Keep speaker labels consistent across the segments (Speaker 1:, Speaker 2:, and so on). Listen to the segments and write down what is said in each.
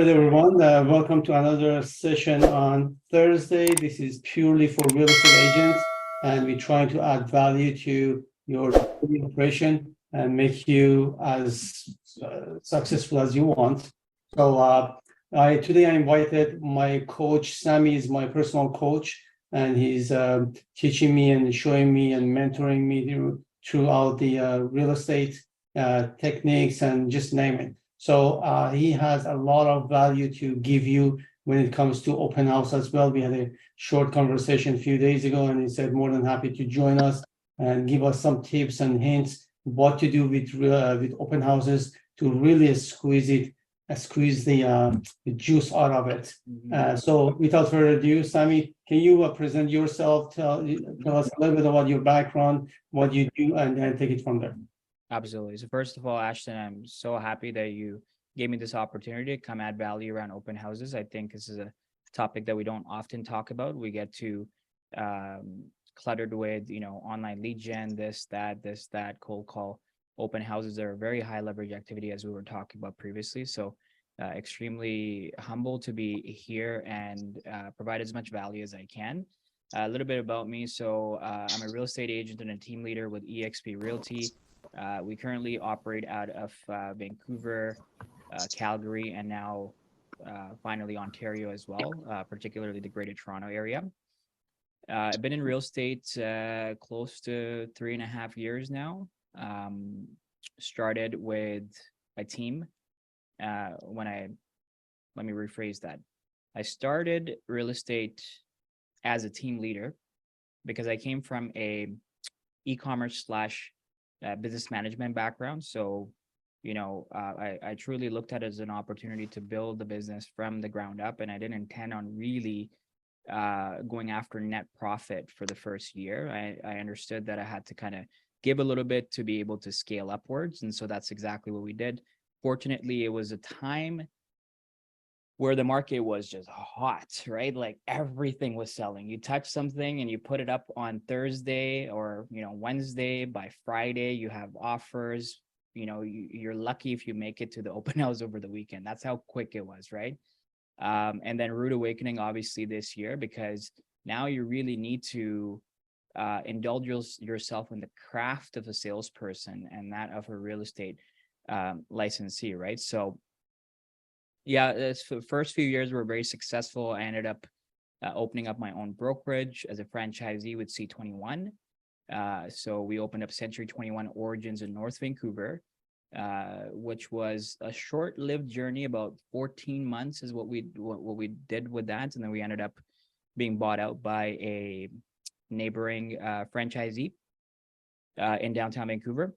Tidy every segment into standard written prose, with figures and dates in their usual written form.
Speaker 1: right, everyone. Welcome to another session on Thursday. This is purely for real estate agents, and we're trying to add value to your daily operation and make you as successful as you want. So, today I invited my coach. Sami is my personal coach, and he's teaching me and showing me and mentoring me throughout the real estate techniques and just name it. So he has a lot of value to give you when it comes to open house as well. We had a short conversation a few days ago, and he said more than happy to join us and give us some tips and hints what to do with open houses to really squeeze the juice out of it. So without further ado, Sami, can you present yourself? Tell us a little bit about your background, what you do, and then take it from there.
Speaker 2: Absolutely. So first of all, Ashton, I'm so happy that you gave me this opportunity to come add value around open houses. I think this is a topic that we don't often talk about. We get too cluttered with, online lead gen, this, that, cold call. Open houses are a very high leverage activity, as we were talking about previously. So extremely humble to be here and provide as much value as I can. A little bit about me. So I'm a real estate agent and a team leader with eXp Realty. We currently operate out of Vancouver, Calgary, and now finally Ontario as well, particularly the Greater Toronto area. I've been in real estate close to 3.5 years now. Started with a team let me rephrase that. I started real estate as a team leader because I came from a e-commerce / business management background. So, I truly looked at it as an opportunity to build the business from the ground up, and I didn't intend on really going after net profit for the first year. I understood that I had to kind of give a little bit to be able to scale upwards, and so that's exactly what we did. Fortunately, it was a time where the market was just hot, right? Like everything was selling. You touch something and you put it up on Thursday or, Wednesday. By Friday, you have offers. You're lucky if you make it to the open house over the weekend. That's how quick it was, right? And then rude awakening, obviously, this year, because now you really need to indulge yourself in the craft of a salesperson and that of a real estate licensee, right? So yeah, the first few years were very successful. I ended up opening up my own brokerage as a franchisee with C21. So we opened up Century 21 Origins in North Vancouver, which was a short-lived journey. About 14 months is what we did with that, and then we ended up being bought out by a neighboring franchisee in downtown Vancouver.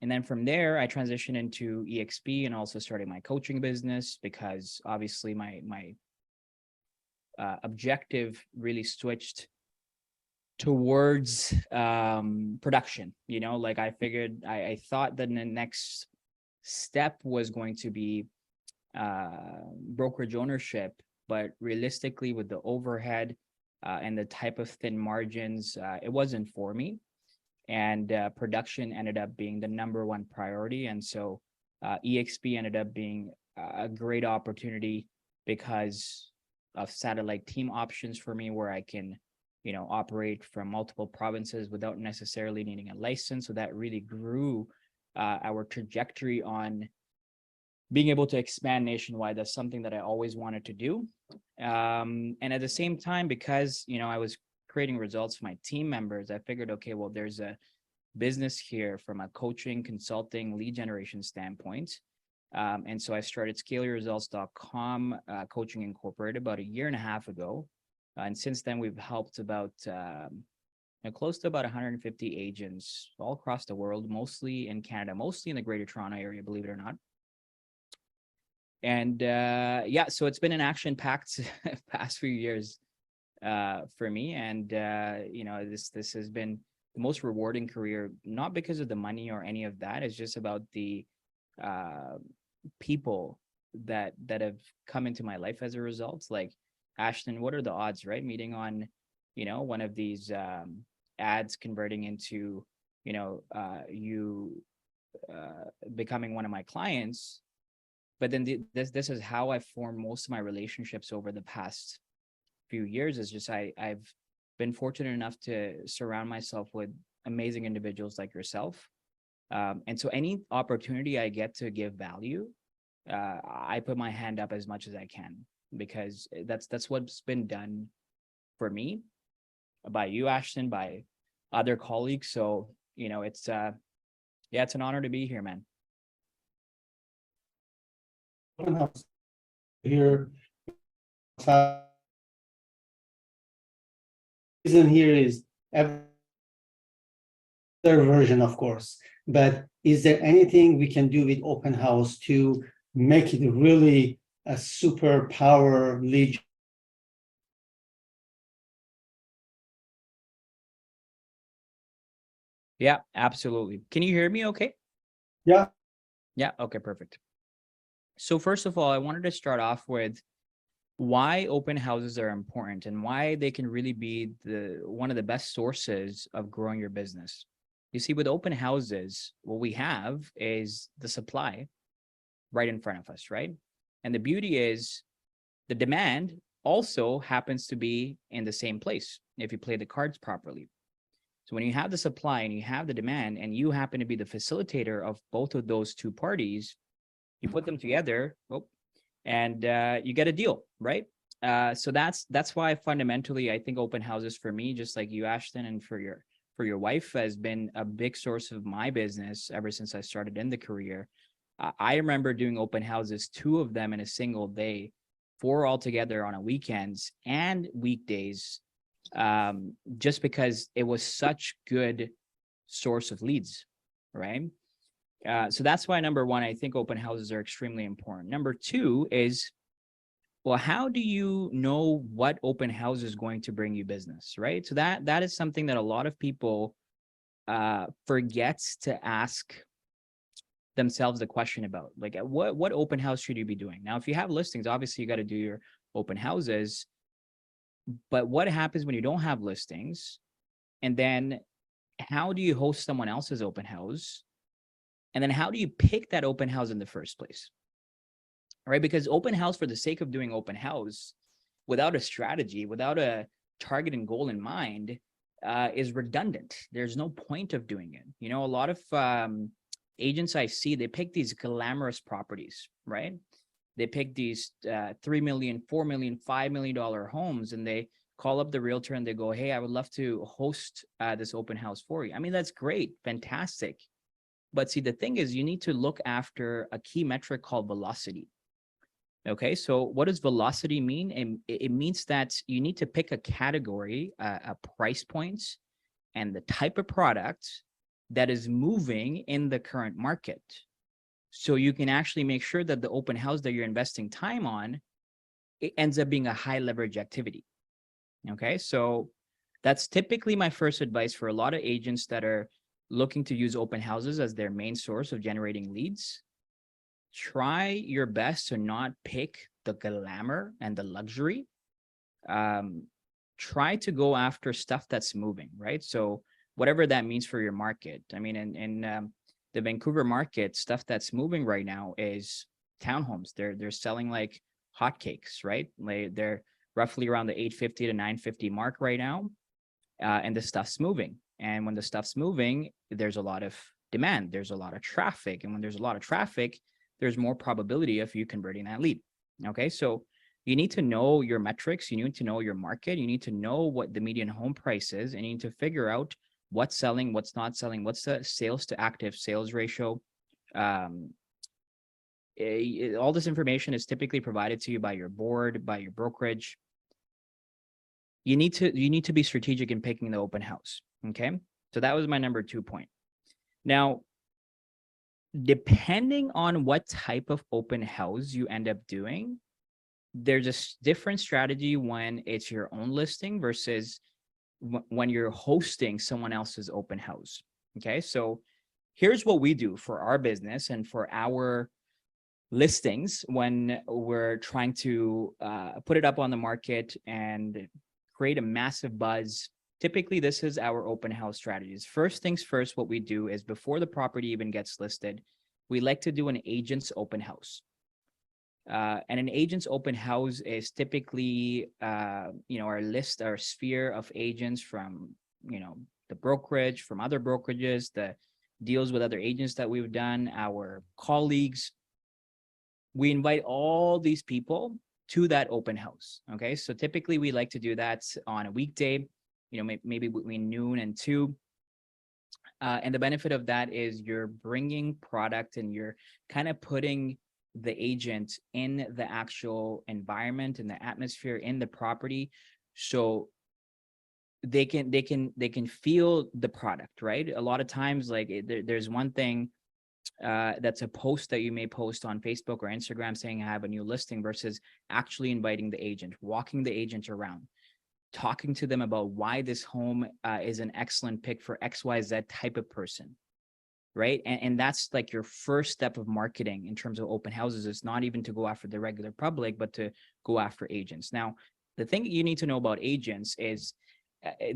Speaker 2: And then from there, I transitioned into eXp and also started my coaching business because obviously my objective really switched towards production. I figured, I thought that the next step was going to be brokerage ownership, but realistically with the overhead and the type of thin margins, it wasn't for me. And production ended up being the number one priority. And so eXp ended up being a great opportunity because of satellite team options for me, where I can, operate from multiple provinces without necessarily needing a license. So that really grew our trajectory on being able to expand nationwide. That's something that I always wanted to do. And at the same time, because, I was creating results for my team members, I figured, okay, well, there's a business here from a coaching, consulting, lead generation standpoint. And so I started scaleyourresults.com, Coaching Incorporated, about 1.5 years ago. And since then, we've helped about close to about 150 agents all across the world, mostly in Canada, mostly in the Greater Toronto area, believe it or not. And so it's been an action-packed past few years for me, and this has been the most rewarding career, not because of the money or any of that. It's just about the people that have come into my life as a result. Like, Ashton, what are the odds, right? Meeting on one of these ads converting into you becoming one of my clients. But then this is how I formed most of my relationships over the past few years. Is just I've been fortunate enough to surround myself with amazing individuals like yourself. And so any opportunity I get to give value, I put my hand up as much as I can, because that's what's been done for me by you, Ashton, by other colleagues. So, it's yeah, it's an honor to be here, man.
Speaker 1: Open house here. Reason here is every version, of course, but is there anything we can do with open house to make it really a super power lead?
Speaker 2: Yeah, absolutely. Can you hear me okay?
Speaker 1: Yeah.
Speaker 2: Yeah, okay, perfect. So first of all, I wanted to start off with why open houses are important and why they can really be one of the best sources of growing your business. You see, with open houses, what we have is the supply right in front of us, right? And the beauty is the demand also happens to be in the same place if you play the cards properly. So when you have the supply and you have the demand and you happen to be the facilitator of both of those two parties, you put them together, and you get a deal, right? So that's why fundamentally I think open houses for me, just like you, Ashton, and for your wife, has been a big source of my business ever since I started in the career. I remember doing open houses, 2 of them in a single day, 4 altogether on a weekends and weekdays, just because it was such good source of leads, right? So that's why number 1, I think open houses are extremely important. Number 2 is, well, how do you know what open house is going to bring you business, right? So that is something that a lot of people forgets to ask themselves the question about. Like, what open house should you be doing? Now, if you have listings, obviously you got to do your open houses. But what happens when you don't have listings? And then how do you host someone else's open house? And then how do you pick that open house in the first place? Right? Because open house for the sake of doing open house without a strategy, without a target and goal in mind, is redundant. There's no point of doing it. A lot of agents I see, they pick these glamorous properties, right? They pick these $3 million, $4 million, $5 million homes, and they call up the realtor and they go, hey, I would love to host this open house for you. I mean, that's great, fantastic. But see, the thing is, you need to look after a key metric called velocity. Okay, so what does velocity mean? And it means that you need to pick a category, a price points, and the type of product that is moving in the current market. So you can actually make sure that the open house that you're investing time on, it ends up being a high leverage activity. Okay, so that's typically my first advice for a lot of agents that are looking to use open houses as their main source of generating leads. Try your best to not pick the glamour and the luxury. Try to go after stuff that's moving, right? So whatever that means for your market. I mean, in the Vancouver market, stuff that's moving right now is townhomes. They're selling like hotcakes, right? They're roughly around the 850 to 950 mark right now, and the stuff's moving. And when the stuff's moving, there's a lot of demand. There's a lot of traffic, and when there's a lot of traffic, there's more probability of you converting that lead. Okay, so you need to know your metrics. You need to know your market. You need to know what the median home price is, and you need to figure out what's selling, what's not selling, what's the sales to active sales ratio. All this information is typically provided to you by your board, by your brokerage. You need to be strategic in picking the open house. Okay, so that was my number 2 point. Now, depending on what type of open house you end up doing, there's a different strategy when it's your own listing versus when you're hosting someone else's open house. Okay, so here's what we do for our business and for our listings when we're trying to put it up on the market and create a massive buzz. Typically, this is our open house strategies. First things first, what we do is before the property even gets listed, we like to do an agent's open house. And an agent's open house is typically, our sphere of agents from, the brokerage, from other brokerages, the deals with other agents that we've done, our colleagues. We invite all these people to that open house. Okay. So typically we like to do that on a weekday, maybe between noon and 2. And the benefit of that is you're bringing product and you're kind of putting the agent in the actual environment, in the atmosphere, in the property. So they can feel the product, right? A lot of times, like there's one thing that's a post that you may post on Facebook or Instagram saying I have a new listing versus actually inviting the agent, walking the agent around, talking to them about why this home is an excellent pick for XYZ type of person, right? And that's like your first step of marketing in terms of open houses. It's not even to go after the regular public, but to go after agents. Now, the thing you need to know about agents is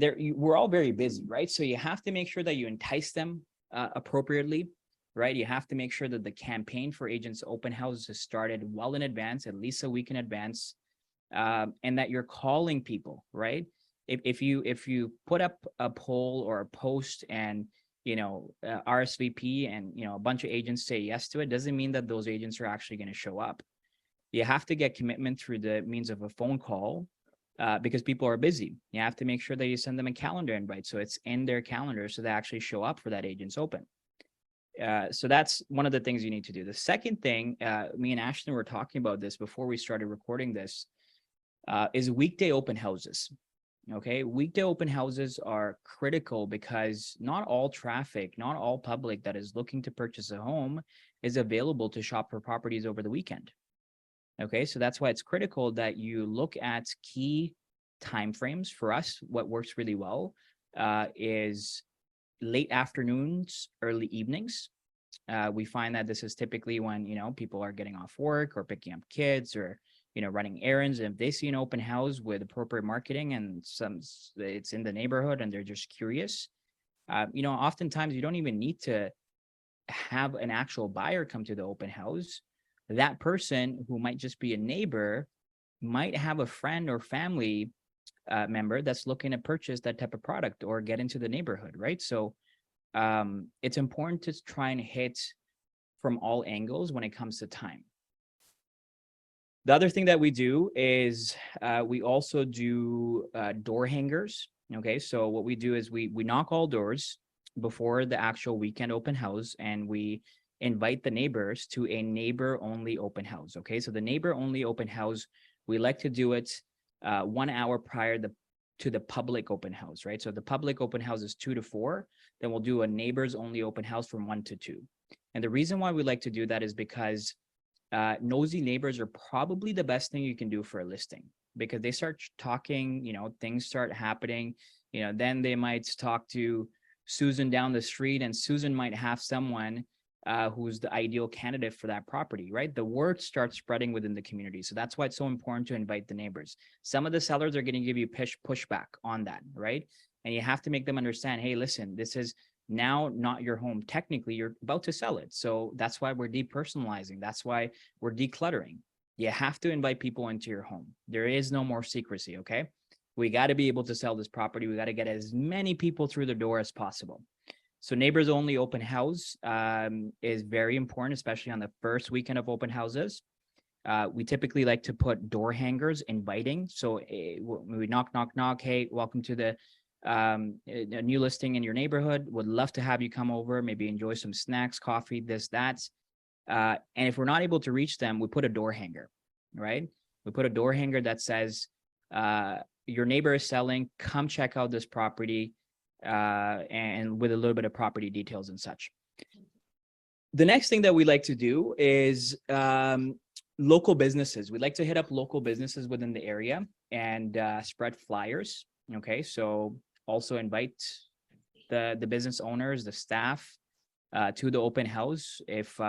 Speaker 2: we're all very busy, right? So you have to make sure that you entice them appropriately, right? You have to make sure that the campaign for agents open houses is started well in advance, at least a week in advance, and that you're calling people, right? If you put up a poll or a post and RSVP and a bunch of agents say yes to it, doesn't mean that those agents are actually going to show up. You have to get commitment through the means of a phone call because people are busy. You have to make sure that you send them a calendar invite so it's in their calendar so they actually show up for that agent's open. So that's one of the things you need to do. The second thing, me and Ashton were talking about this before we started recording this, is weekday open houses. Okay, weekday open houses are critical because not all traffic, not all public that is looking to purchase a home is available to shop for properties over the weekend. Okay, so that's why it's critical that you look at key timeframes. For us, what works really well is late afternoons, early evenings. We find that this is typically when people are getting off work or picking up kids or running errands. And if they see an open house with appropriate marketing and it's in the neighborhood and they're just curious, oftentimes you don't even need to have an actual buyer come to the open house. That person who might just be a neighbor might have a friend or family member that's looking to purchase that type of product or get into the neighborhood, right? So it's important to try and hit from all angles when it comes to time. The other thing that we do is we also do door hangers. Okay, so what we do is we knock all doors before the actual weekend open house, and we invite the neighbors to a neighbor-only open house. Okay, so the neighbor-only open house, we like to do it 1 hour prior to the public open house, right? So the public open house is 2 to 4. Then we'll do a neighbors-only open house from 1 to 2. And the reason why we like to do that is because nosy neighbors are probably the best thing you can do for a listing, because they start talking, things start happening, then they might talk to Susan down the street and Susan might have someone who's the ideal candidate for that property, right? The word starts spreading within the community. So that's why it's so important to invite the neighbors. Some of the sellers are going to give you pushback on that, right? And you have to make them understand, hey, listen, this is now not your home. Technically, you're about to sell it. So that's why we're depersonalizing. That's why we're decluttering. You have to invite people into your home. There is no more secrecy, okay? We got to be able to sell this property. We got to get as many people through the door as possible. So neighbors only open house is very important, especially on the first weekend of open houses. We typically like to put door hangers inviting. So we knock, knock, knock. Hey, welcome to the a new listing in your neighborhood. Would love to have you come over, maybe enjoy some snacks, coffee, this, that. And if we're not able to reach them, we put a door hanger, right? We put a door hanger that says, your neighbor is selling, come check out this property, and with a little bit of property details and such. The next thing that we like to do is local businesses. We like to hit up local businesses within the area and spread flyers. Okay, so also invite the business owners, the staff to the open house. If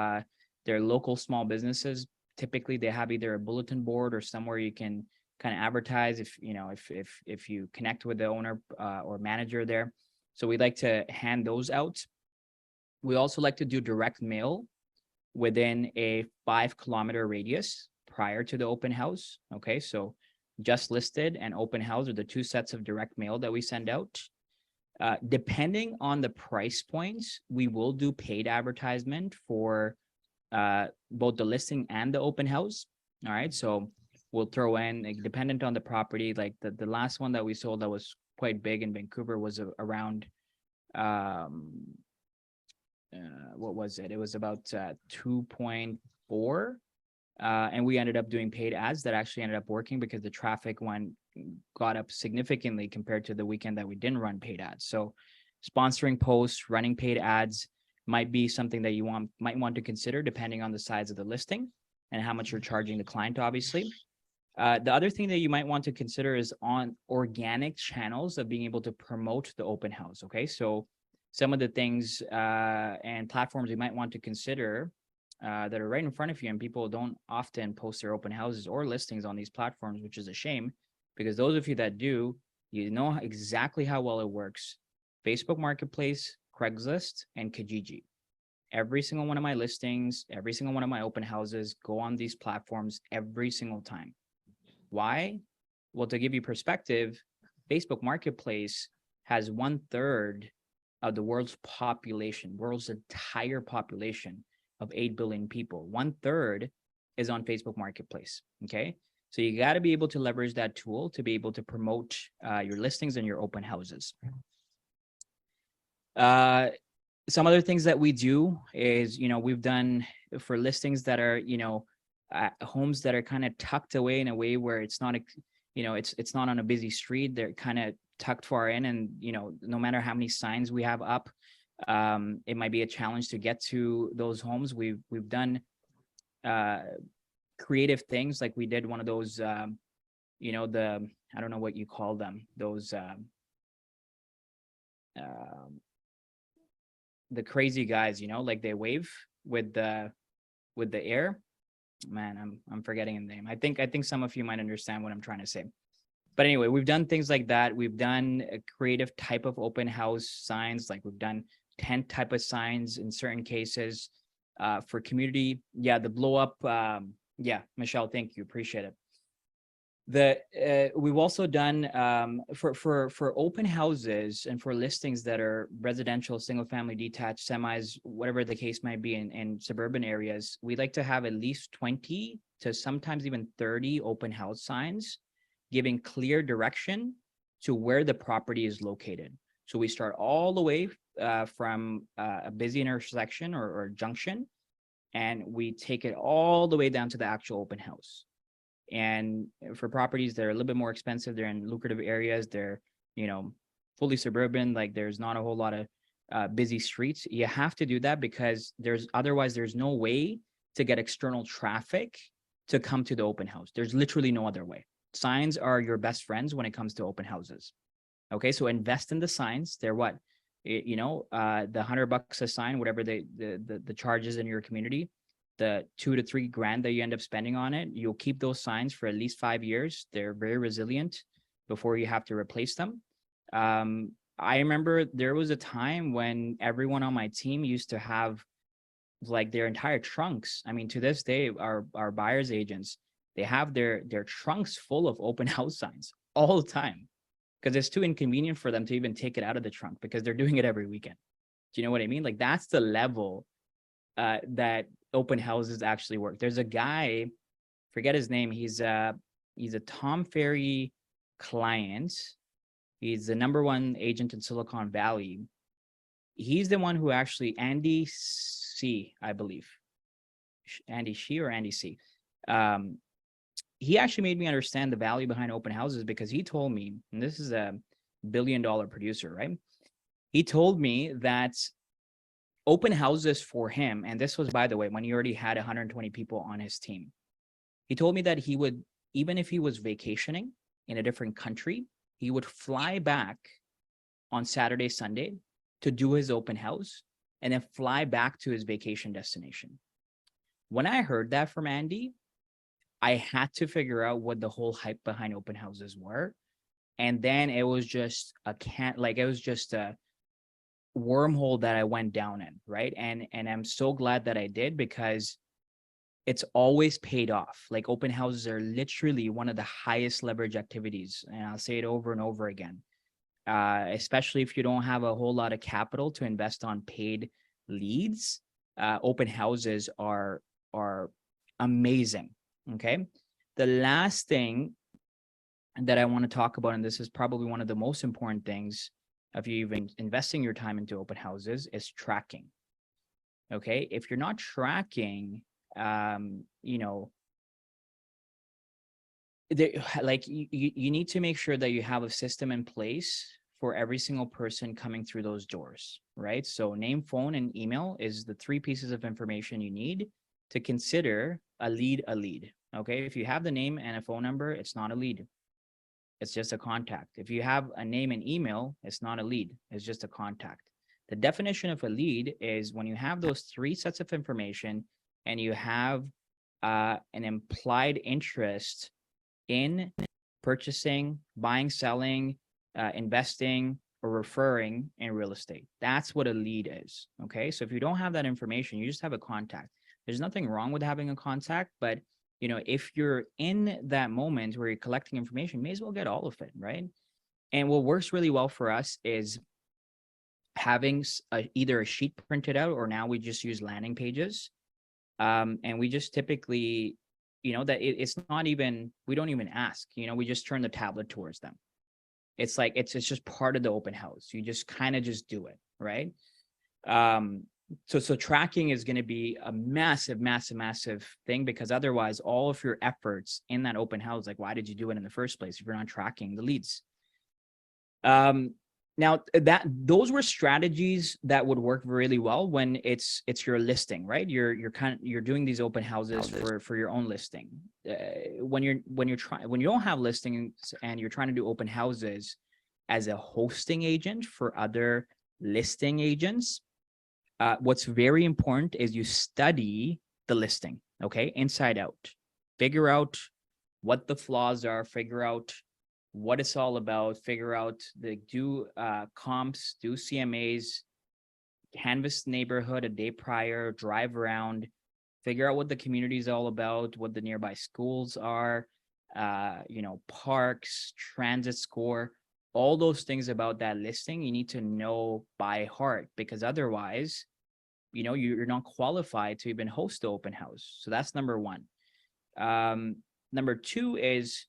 Speaker 2: they're local small businesses, typically they have either a bulletin board or somewhere you can kind of advertise if you connect with the owner or manager there. So we like to hand those out. We also like to do direct mail within a 5-kilometer radius prior to the open house. Okay, so just listed and open house are the two sets of direct mail that we send out. Depending on the price points, we will do paid advertisement for both the listing and the open house. All right, so we'll throw in, like, dependent on the property. Like the last one that we sold that was quite big in Vancouver was around what was it? It was about 2.4. And we ended up doing paid ads that actually ended up working because the traffic got up significantly compared to the weekend that we didn't run paid ads. So sponsoring posts, running paid ads might be something that you might want to consider depending on the size of the listing and how much you're charging the client, obviously. The other thing that you might want to consider is on organic channels of being able to promote the open house. Okay, so some of the things and platforms you might want to consider that are right in front of you, and people don't often post their open houses or listings on these platforms, which is a shame, because those of you that do, you know exactly how well it works. Facebook Marketplace, Craigslist, and Kijiji. Every single one of my listings, every single one of my open houses go on these platforms every single time. Why? Well, to give you perspective, Facebook Marketplace has 1/3 of the world's population, world's entire population of 8 billion people. 1/3 is on Facebook Marketplace. Okay, so you got to be able to leverage that tool to be able to promote your listings and your open houses. Some other things that we do is, we've done for listings that are, homes that are kind of tucked away in a way where it's not, it's not on a busy street. They're kind of tucked far in, and, no matter how many signs we have up, it might be a challenge to get to those homes. We've done creative things, like we did one of those, I don't know what you call them, those the crazy guys, like they wave with the air. Man, I'm forgetting the name. I think some of you might understand what I'm trying to say. But anyway, we've done things like that. We've done a creative type of open house signs, like we've done tent type of signs in certain cases for community. Yeah, the blow up. Yeah, Michelle, thank you. Appreciate it. We've also done for open houses and for listings that are residential, single family, detached, semis, whatever the case might be in suburban areas. We like to have at least 20 to sometimes even 30 open house signs giving clear direction to where the property is located. So we start all the way from a busy intersection or junction, and we take it all the way down to the actual open house. And for properties that are a little bit more expensive, they're in lucrative areas, they're, fully suburban, like there's not a whole lot of busy streets. You have to do that because otherwise there's no way to get external traffic to come to the open house. There's literally no other way. Signs are your best friends when it comes to open houses. Okay, so invest in the signs. They're what? The $100 a sign, whatever the charges in your community, the $2,000 to $3,000 that you end up spending on it, you'll keep those signs for at least 5 years. They're very resilient before you have to replace them. I remember there was a time when everyone on my team used to have like their entire trunks. I mean, to this day, our buyers agents, they have their trunks full of open house signs all the time because it's too inconvenient for them to even take it out of the trunk because they're doing it every weekend. Do you know what I mean? Like that's the level that open houses actually work. There's a guy, forget his name. He's a Tom Ferry client. He's the #1 agent in Silicon Valley. He's the one who actually, Andy C, I believe. Andy She or Andy C. He actually made me understand the value behind open houses because he told me, and this is a $1 billion producer, right? He told me that open houses for him, and this was, by the way, when he already had 120 people on his team. He told me that he would, even if he was vacationing in a different country, he would fly back on Saturday, Sunday to do his open house and then fly back to his vacation destination. When I heard that from Andy, I had to figure out what the whole hype behind open houses were. And then it was just a wormhole that I went down in, right? And I'm so glad that I did because it's always paid off. Like open houses are literally one of the highest leverage activities. And I'll say it over and over again. Especially if you don't have a whole lot of capital to invest on paid leads, open houses are amazing. Okay. The last thing that I want to talk about, and this is probably one of the most important things of you even investing your time into open houses, is tracking. Okay. If you're not tracking, you know, like you need to make sure that you have a system in place for every single person coming through those doors, right? So name, phone, and email is the three pieces of information you need to consider a lead. Okay. If you have the name and a phone number, it's not a lead. It's just a contact. If you have a name and email, it's not a lead. It's just a contact. The definition of a lead is when you have those three sets of information and you have an implied interest in purchasing, buying, selling, investing, or referring in real estate. That's what a lead is. Okay. So if you don't have that information, you just have a contact. There's nothing wrong with having a contact, but you know, if you're in that moment where you're collecting information, you may as well get all of it, right? And what works really well for us is having either a sheet printed out, or now we just use landing pages. And we just typically, you know, that it's not even, we don't even ask, you know, we just turn the tablet towards them. It's like, it's just part of the open house. You just kind of just do it, right? So tracking is going to be a massive thing, because otherwise all of your efforts in that open house, like, why did you do it in the first place if you're not tracking the leads? Now those were strategies that would work really well when it's your listing, right? You're doing these open houses for your own listing. When you don't have listings and you're trying to do open houses as a hosting agent for other listing agents, what's very important is you study the listing, okay, inside out. Figure out what the flaws are, figure out what it's all about, figure out do comps, do CMAs, canvas the neighborhood a day prior, drive around, figure out what the community is all about, what the nearby schools are, you know, parks, transit score, all those things about that listing you need to know by heart, because otherwise, you know, you're not qualified to even host the open house. So that's number one. Number two is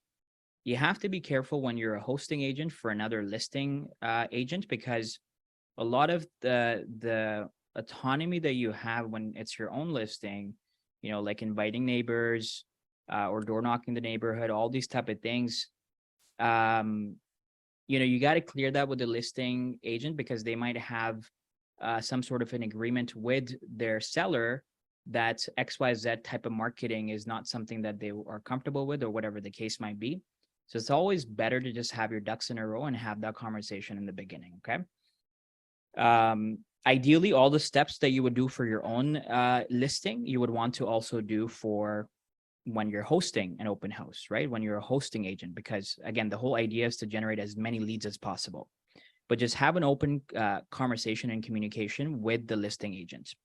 Speaker 2: you have to be careful when you're a hosting agent for another listing agent, because a lot of the autonomy that you have when it's your own listing, you know, like inviting neighbors or door knocking the neighborhood, all these type of things, you know, you got to clear that with the listing agent, because they might have some sort of an agreement with their seller that XYZ type of marketing is not something that they are comfortable with, or whatever the case might be. So it's always better to just have your ducks in a row and have that conversation in the beginning. Okay. Ideally, all the steps that you would do for your own listing, you would want to also do for when you're hosting an open house, right? When you're a hosting agent, because again, the whole idea is to generate as many leads as possible, but just have an open conversation and communication with the listing agent.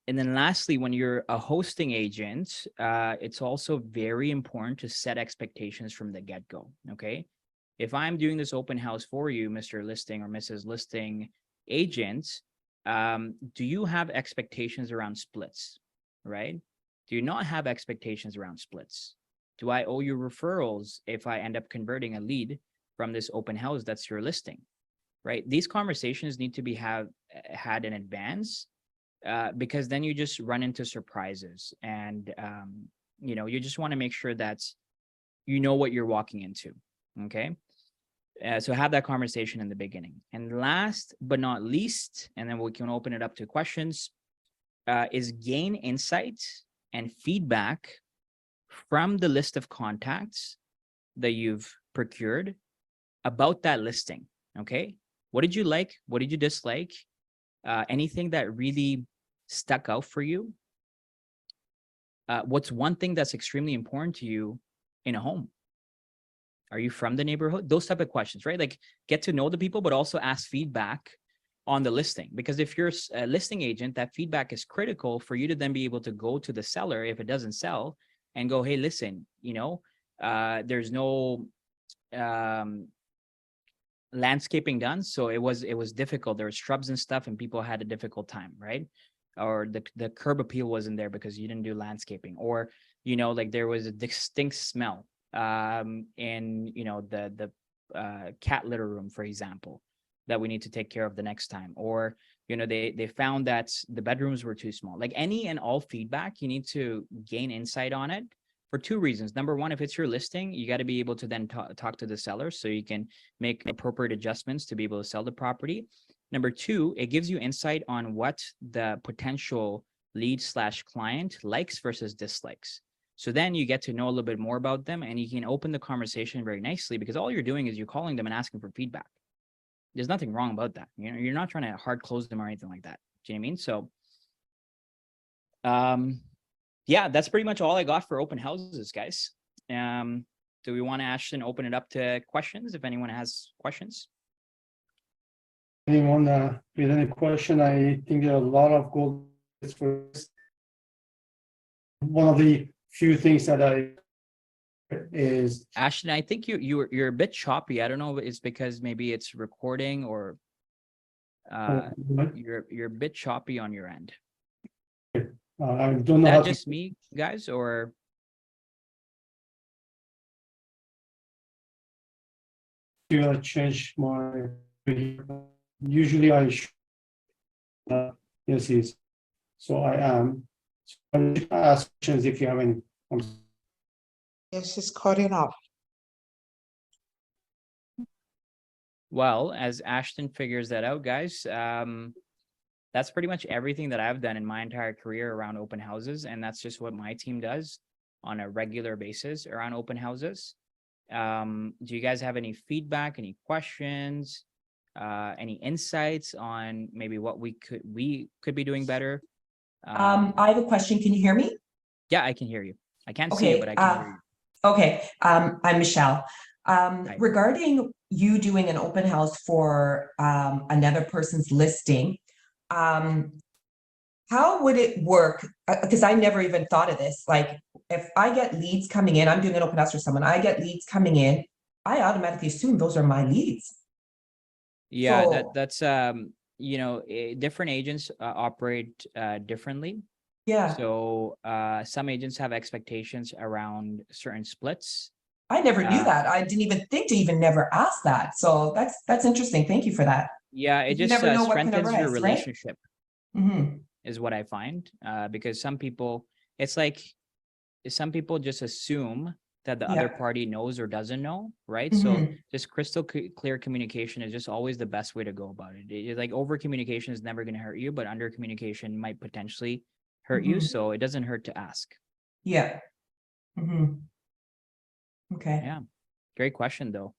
Speaker 2: And then lastly, when you're a hosting agent, it's also very important to set expectations from the get-go, okay? If I'm doing this open house for you, Mr. Listing or Mrs. Listing agent, do you have expectations around splits, right? Do you not have expectations around splits? Do I owe you referrals if I end up converting a lead from this open house that's your listing, right? These conversations need to be had in advance, because then you just run into surprises, and you know, you just want to make sure that you know what you're walking into. Okay. So have that conversation in the beginning. And last but not least, and then we can open it up to questions, is gain insight and feedback from the list of contacts that you've procured about that listing. Okay. What did you like? What did you dislike? Anything that really stuck out for you? What's one thing that's extremely important to you in a home? Are you from the neighborhood? Those type of questions, right? Like, get to know the people, but also ask feedback on the listing. Because if you're a listing agent, that feedback is critical for you to then be able to go to the seller if it doesn't sell and go, hey, listen, there's no landscaping done, so it was difficult. There were shrubs and stuff, and people had a difficult time, right? Or the curb appeal wasn't there because you didn't do landscaping, or like there was a distinct smell in the cat litter room, for example, that we need to take care of the next time. Or they found that the bedrooms were too small. Like any and all feedback, you need to gain insight on it for two reasons. Number one, if it's your listing, you got to be able to then talk to the seller so you can make appropriate adjustments to be able to sell the property. Number two, it gives you insight on what the potential lead/client likes versus dislikes. So then you get to know a little bit more about them, and you can open the conversation very nicely, because all you're doing is you're calling them and asking for feedback. There's nothing wrong about that. You're not trying to hard close them or anything like that. Do you know what I mean? So, yeah, that's pretty much all I got for open houses, guys. Do we want to, Ashton, open it up to questions if anyone has questions?
Speaker 1: Anyone with any question? I think there are a lot of gold for this. One of the few things that is
Speaker 2: Ashton, I think you're a bit choppy. I don't know if it's because maybe it's recording or you're a bit choppy on your end.
Speaker 1: I don't know
Speaker 2: Is
Speaker 1: how
Speaker 2: that just me, guys, or
Speaker 1: to change my. Usually I yes, yes. So I am. So I ask questions if you have any.
Speaker 3: Yes, it's cutting off.
Speaker 2: well, as Ashton figures that out, guys, that's pretty much everything that I've done in my entire career around open houses, and that's just what my team does on a regular basis around open houses. Do you guys have any feedback, any questions, any insights on maybe what we could be doing better?
Speaker 4: I have a question. Can you hear me?
Speaker 2: Yeah, I can hear you. I can't see you, but I can hear you.
Speaker 4: Okay. I'm Michelle. Regarding you doing an open house for another person's listing, how would it work? Because I never even thought of this. Like, if I get leads coming in, I'm doing an open house for someone, I get leads coming in, I automatically assume those are my leads.
Speaker 2: Yeah,
Speaker 4: So,
Speaker 2: that's different agents operate differently.
Speaker 4: yeah,
Speaker 2: So some agents have expectations around certain splits.
Speaker 4: I never knew that. I didn't even think to even never ask that. So that's interesting. Thank you for that.
Speaker 2: Yeah, it
Speaker 4: You
Speaker 2: just
Speaker 4: never know what can
Speaker 2: strengthens your
Speaker 4: arise, right?
Speaker 2: relationship,
Speaker 4: Mm-hmm.
Speaker 2: is what I find. Because some people, it's like some people just assume that the other
Speaker 4: Yeah.
Speaker 2: party knows or doesn't know, right? So
Speaker 4: Mhm.
Speaker 2: just crystal clear communication is just always the best way to go about it. It's like over communication is never going to hurt you, but under communication might potentially hurt you.
Speaker 4: Mhm.
Speaker 2: So it doesn't hurt to ask.
Speaker 4: Yeah. Mm-hmm. Okay.
Speaker 2: Yeah. Great question though.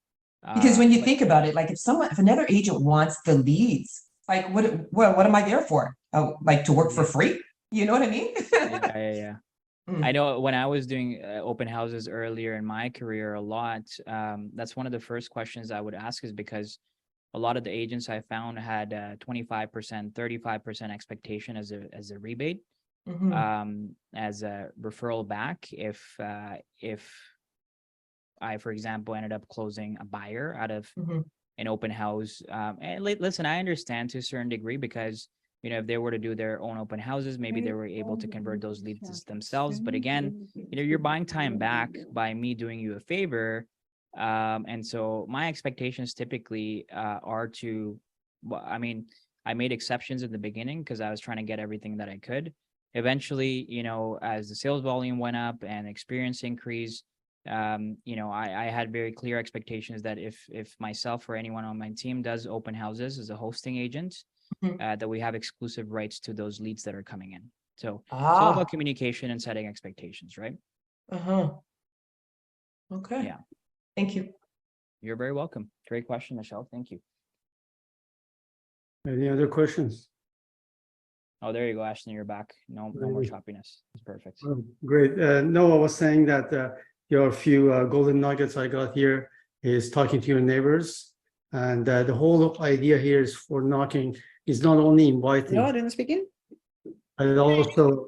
Speaker 4: Because when you
Speaker 2: But
Speaker 4: think about it, like if another agent wants the leads, like what am I there for? Oh, like to work for
Speaker 2: Yeah.
Speaker 4: free? You know what I mean?
Speaker 2: yeah. I know when I was doing open houses earlier in my career a lot, that's one of the first questions I would ask, is because a lot of the agents I found had 25%, 35% expectation as a rebate,
Speaker 4: Mhm.
Speaker 2: as a referral back if I, for example, ended up closing a buyer out of
Speaker 4: Mhm.
Speaker 2: an open house. And listen, I understand to a certain degree, because if they were to do their own open houses, maybe they were able to convert those leads themselves. But again, you're buying time back by me doing you a favor. And so my expectations typically are to, well, I mean, I made exceptions in the beginning because I was trying to get everything that I could. Eventually, as the sales volume went up and experience increased, I had very clear expectations that if myself or anyone on my team does open houses as a hosting agent,
Speaker 4: Mhm.
Speaker 2: that we have exclusive rights to those leads that are coming in. So it's all about communication and setting expectations, right?
Speaker 4: Uh-huh. Okay.
Speaker 2: Yeah.
Speaker 4: Thank you.
Speaker 2: You're very welcome. Great question, Michelle. Thank you.
Speaker 1: Any other questions?
Speaker 2: Oh, there you go, Ashton. You're back. No more choppiness. It's perfect.
Speaker 1: Oh, great. No, I was saying that your few golden nuggets I got here is talking to your neighbors. And the whole idea here is for knocking It's not only inviting,
Speaker 2: No, I didn't speak in.
Speaker 1: but also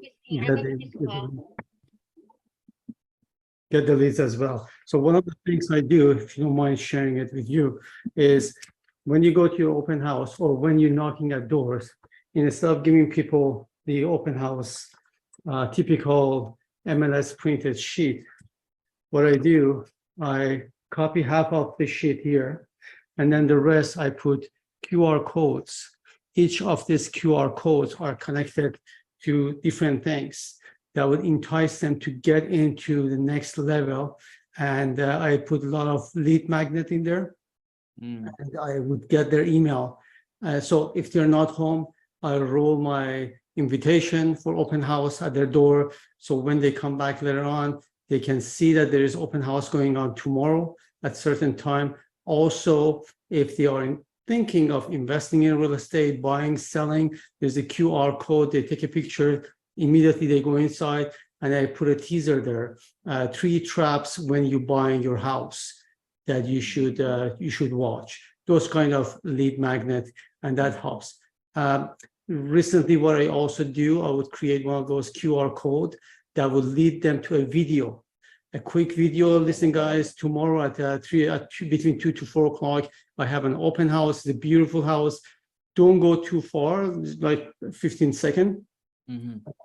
Speaker 1: get the leads as well. So one of the things I do, if you don't mind sharing it with you, is when you go to your open house or when you're knocking at doors, instead of giving people the open house typical MLS printed sheet, what I do, I copy half of the sheet here, and then the rest I put QR codes. Each of these QR codes are connected to different things that would entice them to get into the next level. And I put a lot of lead magnet in there, and I would get their email. So if they're not home, I'll roll my invitation for open house at their door. So when they come back later on, they can see that there is open house going on tomorrow at certain time. Also, if they are thinking of investing in real estate, buying, selling, there's a QR code. They take a picture, immediately they go inside, and I put a teaser there. 3 traps when you buying your house that you should watch. Those kind of lead magnet, and that helps. Recently, what I also do, I would create one of those QR code that would lead them to a video, a quick video. Listen, guys, tomorrow at between 2 to 4 o'clock, I have an open house. It's a beautiful house. Don't go too far, like 15 seconds.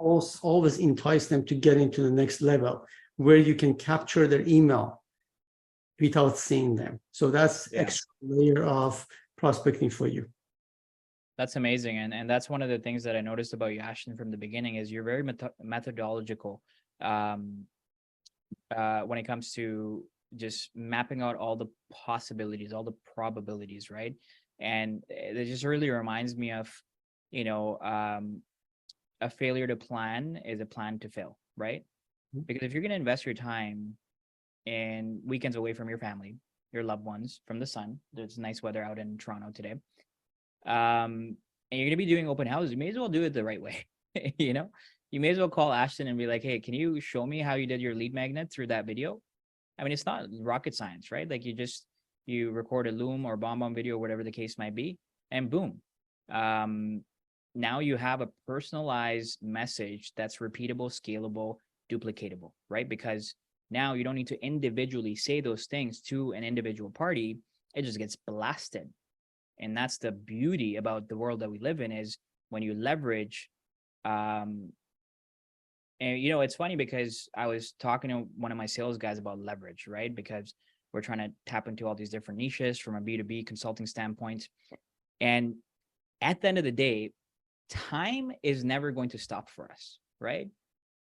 Speaker 1: Always entice them to get into the next level where you can capture their email without seeing them. So that's extra layer of prospecting for you.
Speaker 2: That's amazing. And that's one of the things that I noticed about you, Ashton, from the beginning is you're very methodological when it comes to just mapping out all the possibilities, all the probabilities, right? And it just really reminds me of, a failure to plan is a plan to fail, right? Because if you're going to invest your time in weekends away from your family, your loved ones, from the sun, there's nice weather out in Toronto today, and you're going to be doing open houses, you may as well do it the right way. You may as well call Ashton and be like, hey, can you show me how you did your lead magnet through that video? I mean, it's not rocket science, right? Like you record a Loom or BombBomb video, whatever the case might be, and boom. Now you have a personalized message that's repeatable, scalable, duplicatable, right? Because now you don't need to individually say those things to an individual party. It just gets blasted. And that's the beauty about the world that we live in, is when you leverage, and it's funny because I was talking to one of my sales guys about leverage, right? Because we're trying to tap into all these different niches from a B2B consulting standpoint. And at the end of the day, time is never going to stop for us, right?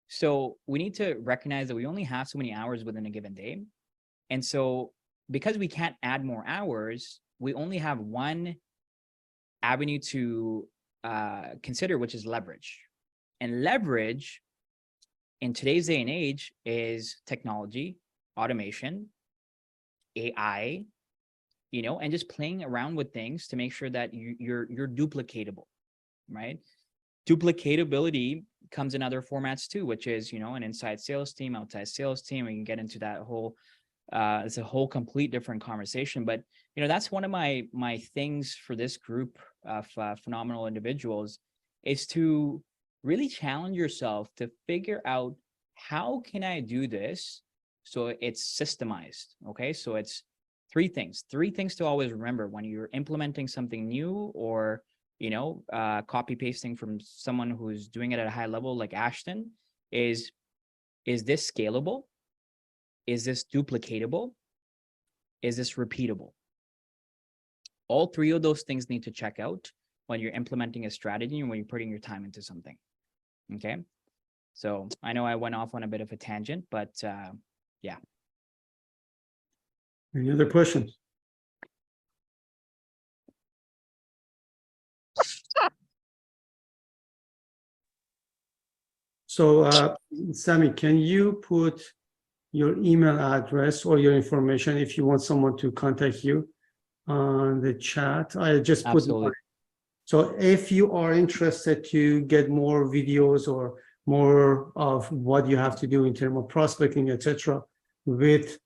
Speaker 2: So we need to recognize that we only have so many hours within a given day. And so because we can't add more hours, we only have one avenue to consider, which is leverage. And leverage in today's day and age is technology, automation, AI, and just playing around with things to make sure that you're duplicatable, right? Duplicatability comes in other formats too, which is, an inside sales team, outside sales team. We can get into that whole, it's a whole complete different conversation. But, that's one of my things for this group of phenomenal individuals, is to really challenge yourself to figure out, how can I do this so it's systemized? Okay, so it's three things to always remember when you're implementing something new, or copy pasting from someone who's doing it at a high level like Ashton. Is this scalable? Is this duplicatable? Is this repeatable? All three of those things need to check out when you're implementing a strategy and when you're putting your time into something. Okay, so I know I went off on a bit of a tangent, but yeah.
Speaker 1: Any other questions? So, Sami, can you put your email address or your information if you want someone to contact you on the chat? I just put
Speaker 2: Absolutely.
Speaker 1: So if you are interested to get more videos or more of what you have to do in terms of prospecting, etc., with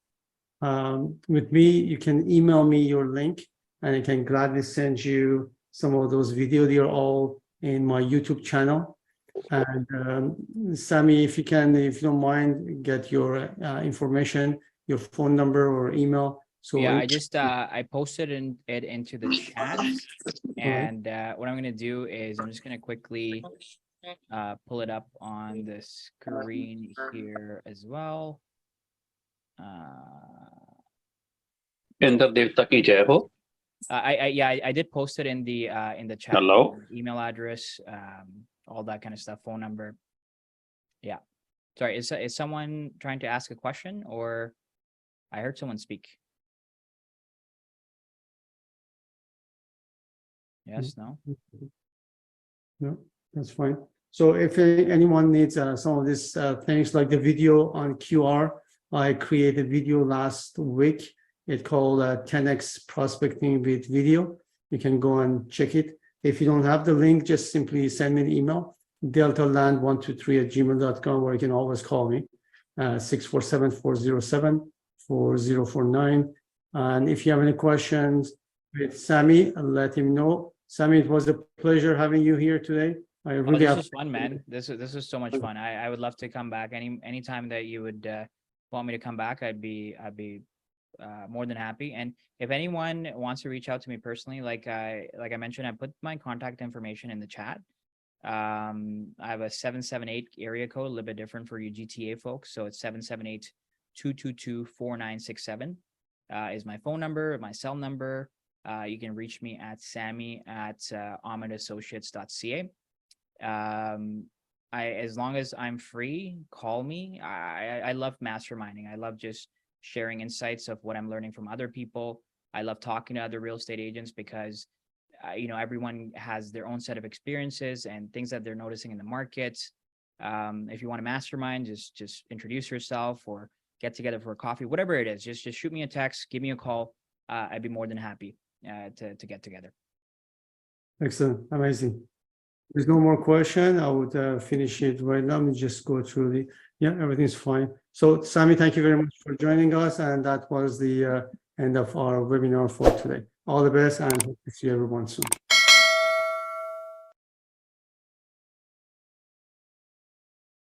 Speaker 1: me, you can email me your link, and I can gladly send you some of those videos. They are all in my YouTube channel. And Sami, if you don't mind, get your information, your phone number or email. So
Speaker 2: Yeah, I just I posted it into the chat,
Speaker 1: right.
Speaker 2: and what I'm gonna do is I'm just gonna quickly pull it up on the screen here as well.
Speaker 5: Indra देवता की जय हो.
Speaker 2: I did post it in the chat.
Speaker 5: Hello?
Speaker 2: Email address, all that kind of stuff, phone number. Yeah. Sorry, is someone trying to ask a question, or I heard someone speak? Yes, no?
Speaker 1: No, that's fine. So if anyone needs some of these things like the video on QR, I created a video last week. It's called 10x prospecting with video. You can go and check it. If you don't have the link, just simply send me an email, deltaland123@gmail.com, or you can always call me, 647-407-4049. And if you have any questions with Sami, let him know. Sami, it was a pleasure having you here today. I
Speaker 2: Oh,
Speaker 1: really
Speaker 2: this is fun, man. This is so much fun. I would love to come back anytime that you would want me to come back. I'd be more than happy. And if anyone wants to reach out to me personally, like I mentioned, I put my contact information in the chat. I have a 778 area code, a little bit different for you GTA folks. So it's 778-222-4967 is my phone number, my cell number. You can reach me at sami@ahmadassociates.ca. As long as I'm free, call me. I love masterminding. I love just sharing insights of what I'm learning from other people. I love talking to other real estate agents because everyone has their own set of experiences and things that they're noticing in the market. If you want to mastermind, just introduce yourself or get together for a coffee, whatever it is. Just shoot me a text, give me a call. I'd be more than happy to get together.
Speaker 1: Excellent, amazing. There's no more question. I would finish it right now. Let me just go through everything's fine. So Sami, thank you very much for joining us. And that was the end of our webinar for today. All the best and hope to see everyone soon.